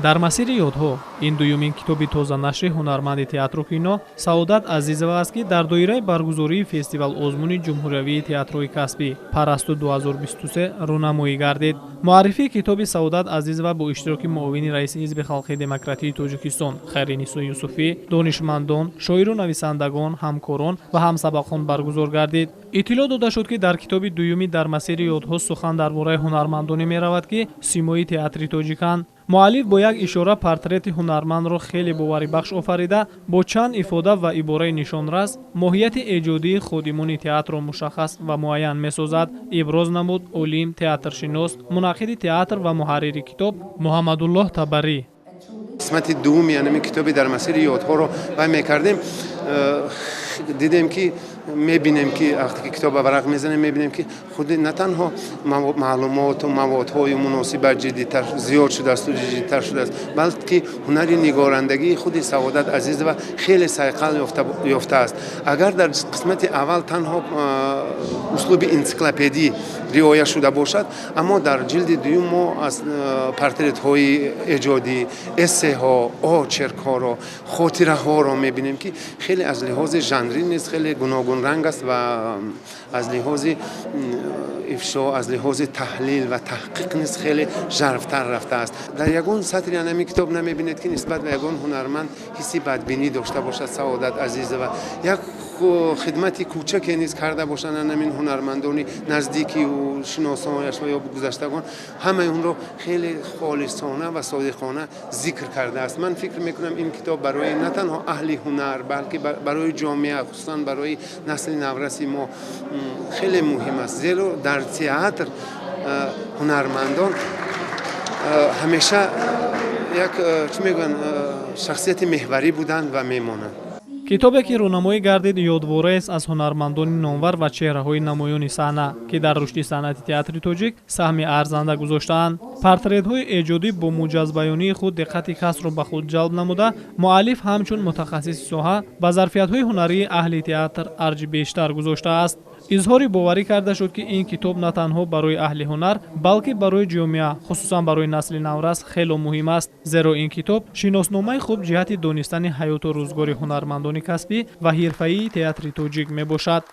дар масири ёдҳо ин дуюмин китоби тозанашри ҳунарманди театру кино Саодат Азизова аст, ки дар доираи баргузории фестивал озмуни ҷумҳуриявии театрои касбӣ Парасту 2023 рӯнамоӣ гардид. муаррифии китоби Саодат Азизова бо иштироки муовини раиси ҳизби халқии демократии Тоҷикистон Хайринисо Юсуфӣ, донишмандон, шоиру нависандагон, ҳамкорон ва ҳамсабақон баргузор гардид. иттилоъ дода шуд, ки дар китоби дуюми дар масири ёдҳо сухан дар бораи ҳунармандоне меравад, ки симои театри тоҷиканд. муаллиф бо як ишора портрети ҳунармандро хеле боварибахш офарида, бо чанд ифода ва ибораи нишонрас моҳияти эҷодии ходимони театрро мушаххас ва муайян месозад, иброз намуд олим, театршинос, мунаққиди театр ва муҳаррири китоб Муҳаммадуллоҳ Табарӣ. قسمت دوم یعنی کتابی در مسیر یادها رو وای میکردیم دیدیم که میبینیم که وقتی که کتاب ورق میزنیم میبینیم که خود نه تنها معلومات و موادهای مناسب جدیدتر زیاد شده است و جدیدتر شده است، بلکه هنر نگارندگی خود سعادت عزیز و خیلی صیقل یافته است. اگر در قسمت اول تنها اسلوب انسیکلوپدی رعایت شده باشد، اما در جلد دوم ما از پورترت های ایجادی، اسه ها، آچرک ها را، خاطره ها را میبینیم که خیلی از لحاظ ژانری نیست، خیلی گوناگون رنگ است و از لحاظ افشا، از لحاظ تحلیل و تحقیق نیست، خیلی ژرفتر رفته است. در یگان سطری همین کتاب نمیبینید که نسبت به یگان هنرمند حسی بدبینی داشته باشد سعادت عزیز و یک خدمتی کوچکی نیست کرده باشند همین هنرمندانی نزدیکی و شناسانش و یا گذشتگان، همه اون رو خیلی خالصانه و صادقانه ذکر کرده است. من فکر میکنم این کتاب برای نه تنها اهل هنر بلکه برای جامعه، خصوصا برای نسل نورسی ما خیلی مهم است، زیرا در تئاتر هنرمندان همیشه یک چی میگن شخصیت محوری بودند و میمانند. китобе ки рӯнамоӣ гардид ёдвораест аз ҳунармандони номвар ва чеҳраҳои намоёни саҳна, ки дар рушди санъати театри тоҷик саҳми арзанда гузоштаанд. портретҳои эҷодӣ бо муҷазбаёнии худ диққати касро ба худ ҷалб намуда, муаллиф ҳамчун мутахассиси соҳа ба зарфиятҳои ҳунарии аҳли театр арҷи бештар гузоштааст. изҳори боварӣ карда шуд, ки ин китоб на танҳо барои аҳли ҳунар, балки барои ҷомеа, хусусан барои насли наврас хело муҳим аст, зеро ин китоб шиносномаи хуб ҷиҳати донистани ҳаёту рӯзгори ҳунармандони касбӣ ва ҳирфаии театри тоҷик мебошад.